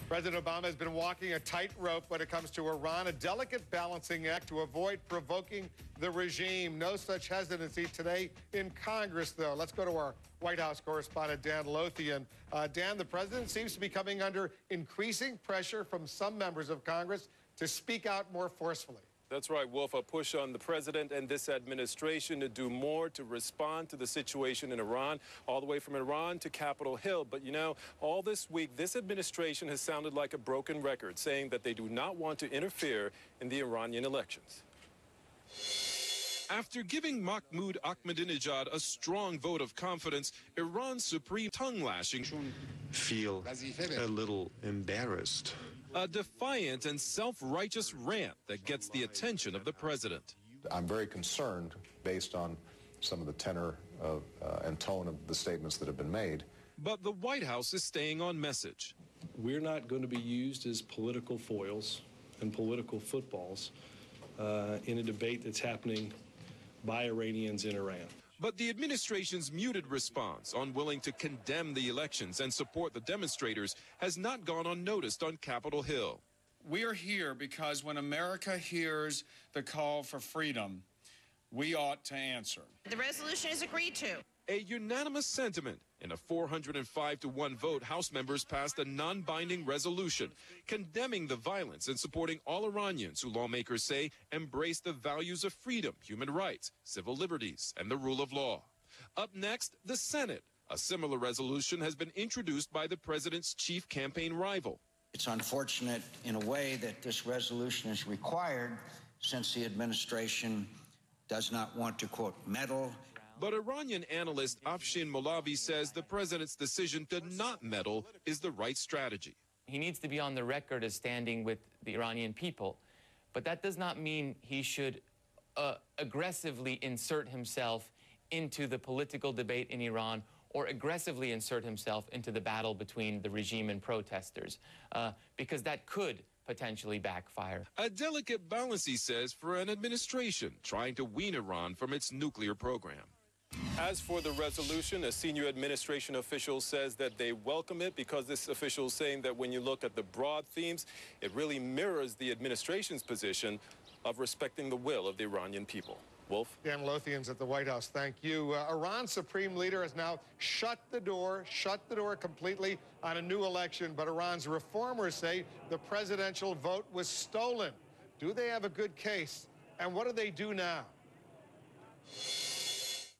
President Obama has been walking a tightrope when it comes to Iran, a delicate balancing act to avoid provoking the regime. No such hesitancy today in Congress, though. Let's go to our White House correspondent, Dan Lothian. Dan, the president seems to be coming under increasing pressure from some members of Congress to speak out more forcefully. That's right, Wolf. A push on the president and this administration to do more to respond to the situation in Iran, all the way from Iran to Capitol Hill. But, you know, all this week, this administration has sounded like a broken record, saying that they do not want to interfere in the Iranian elections. After giving Mahmoud Ahmadinejad a strong vote of confidence, Iran's supreme tongue-lashing feel a little embarrassed. A defiant and self-righteous rant that gets the attention of the president. I'm very concerned based on some of the tenor of, and tone of the statements that have been made. But the White House is staying on message. We're not going to be used as political foils and political footballs in a debate that's happening by Iranians in Iran. But the administration's muted response, unwilling to condemn the elections and support the demonstrators, has not gone unnoticed on Capitol Hill. We are here because when America hears the call for freedom, we ought to answer. The resolution is agreed to. A unanimous sentiment. In a 405-1 vote, House members passed a non-binding resolution condemning the violence and supporting all Iranians who lawmakers say embrace the values of freedom, human rights, civil liberties, and the rule of law. Up next, the Senate. A similar resolution has been introduced by the president's chief campaign rival. It's unfortunate in a way that this resolution is required since the administration does not want to, quote, meddle. But Iranian analyst Afshin Molavi says the president's decision to not meddle is the right strategy. He needs to be on the record as standing with the Iranian people, but that does not mean he should aggressively insert himself into the political debate in Iran or aggressively insert himself into the battle between the regime and protesters, because that could potentially backfire. A delicate balance, he says, for an administration trying to wean Iran from its nuclear program. As for the resolution, a senior administration official says that they welcome it because this official is saying that when you look at the broad themes, it really mirrors the administration's position of respecting the will of the Iranian people. Wolf? Dan Lothian's at the White House. Thank you. Iran's supreme leader has now shut the door completely on a new election, but Iran's reformers say the presidential vote was stolen. Do they have a good case? And what do they do now?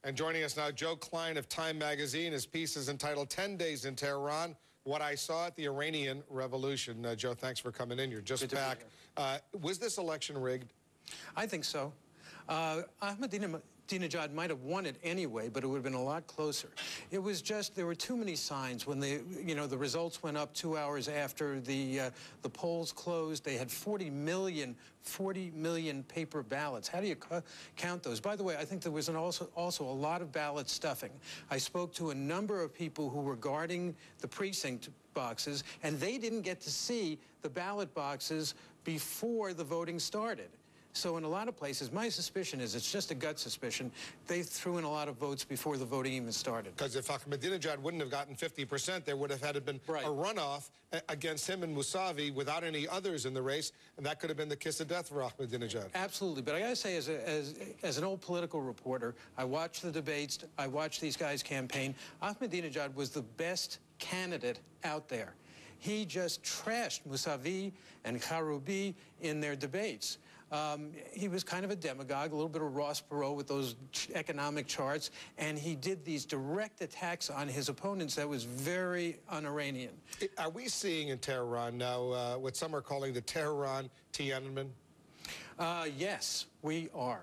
And joining us now, Joe Klein of Time Magazine. His piece is entitled 10 Days in Tehran, What I Saw at the Iranian Revolution. Joe, thanks for coming in. You're just back. Was this election rigged? I think so. Ahmadinejad might have won it anyway, but it would have been a lot closer. It was just, there were too many signs when the results went up 2 hours after the polls closed. They had 40 million paper ballots. How do you count those? By the way, I think there was also a lot of ballot stuffing. I spoke to a number of people who were guarding the precinct boxes, and they didn't get to see the ballot boxes before the voting started. So in a lot of places, my suspicion is, it's just a gut suspicion, they threw in a lot of votes before the voting even started. Because if Ahmadinejad wouldn't have gotten 50%, there would have had been a runoff against him and Mousavi without any others in the race, and that could have been the kiss of death for Ahmadinejad. Absolutely. But I got to say, as an old political reporter, I watched the debates, I watched these guys campaign. Ahmadinejad was the best candidate out there. He just trashed Mousavi and Karoubi in their debates. He was kind of a demagogue, a little bit of Ross Perot with those economic charts, and he did these direct attacks on his opponents that was very un-Iranian. Are we seeing in Tehran now what some are calling the Tehran Tiananmen? Yes, we are.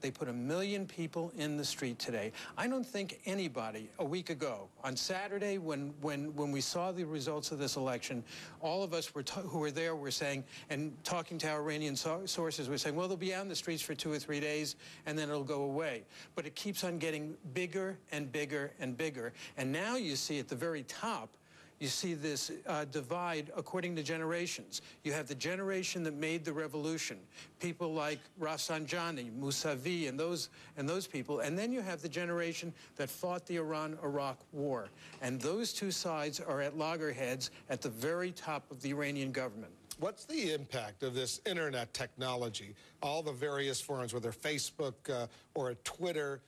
They put 1 million people in the street today. I don't think anybody a week ago, on Saturday, when we saw the results of this election, all of us who were there were saying, and talking to our Iranian sources, were saying, well, they'll be out in the streets for 2 or 3 days, and then it'll go away. But it keeps on getting bigger and bigger and bigger. And now you see at the very top, you see this divide according to generations. You have the generation that made the revolution, people like Rafsanjani, Mousavi, and those people, and then you have the generation that fought the Iran-Iraq war. And those two sides are at loggerheads at the very top of the Iranian government. What's the impact of this internet technology, all the various forums, whether Facebook or Twitter?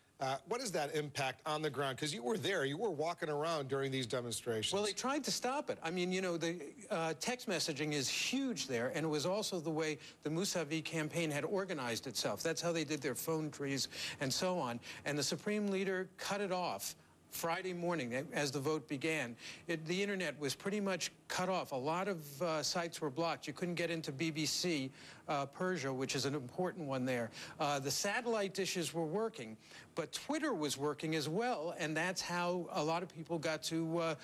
What is that impact on the ground? Because you were there, you were walking around during these demonstrations. Well, they tried to stop it. I mean, you know, the text messaging is huge there, and it was also the way the Mousavi campaign had organized itself. That's how they did their phone trees and so on. And the Supreme Leader cut it off Friday morning as the vote began. The internet was pretty much cut off. A lot of sites were blocked. You couldn't get into BBC Persia, which is an important one there. The satellite dishes were working, but Twitter was working as well, and that's how a lot of people got the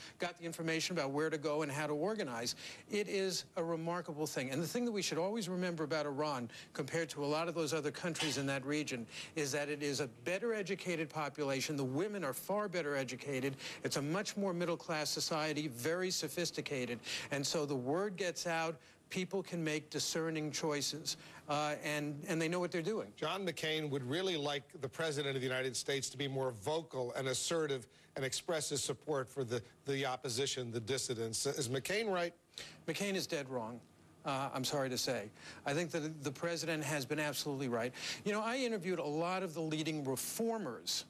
information about where to go and how to organize. It is a remarkable thing. And the thing that we should always remember about Iran, compared to a lot of those other countries in that region, is that it is a better educated population. The women are far better educated. It's a much more middle-class society, very sophisticated. And so the word gets out. People can make discerning choices, and they know what they're doing. John McCain would really like the President of the United States to be more vocal and assertive and express his support for the opposition, the dissidents. Is McCain right? McCain is dead wrong. I'm sorry to say. I think that the President has been absolutely right. You know, I interviewed a lot of the leading reformers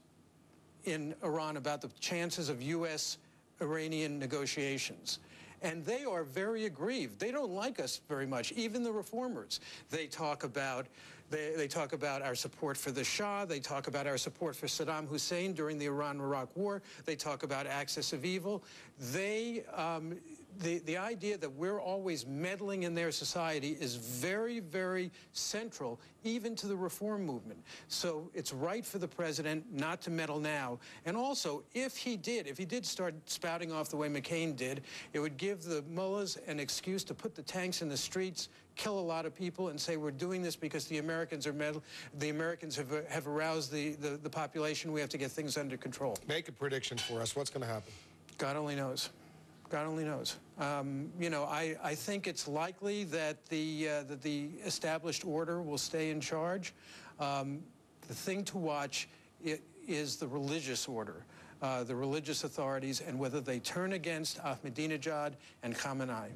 in Iran about the chances of U.S.-Iranian negotiations. And they are very aggrieved. They don't like us very much, even the reformers. They talk about our support for the Shah. They talk about our support for Saddam Hussein during the Iran-Iraq War. They talk about axis of evil. The idea that we're always meddling in their society is very, very central, even to the reform movement. So it's right for the President not to meddle now. And also, if he did start spouting off the way McCain did, it would give the mullahs an excuse to put the tanks in the streets, kill a lot of people, and say we're doing this because the Americans are the Americans have aroused the population. We have to get things under control. Make a prediction for us. What's going to happen? God only knows. God only knows. You know, I think it's likely that the established order will stay in charge. The thing to watch is the religious order, the religious authorities, and whether they turn against Ahmadinejad and Khamenei.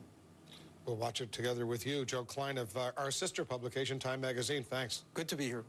We'll watch it together with you. Joe Klein of our sister publication, Time Magazine. Thanks. Good to be here.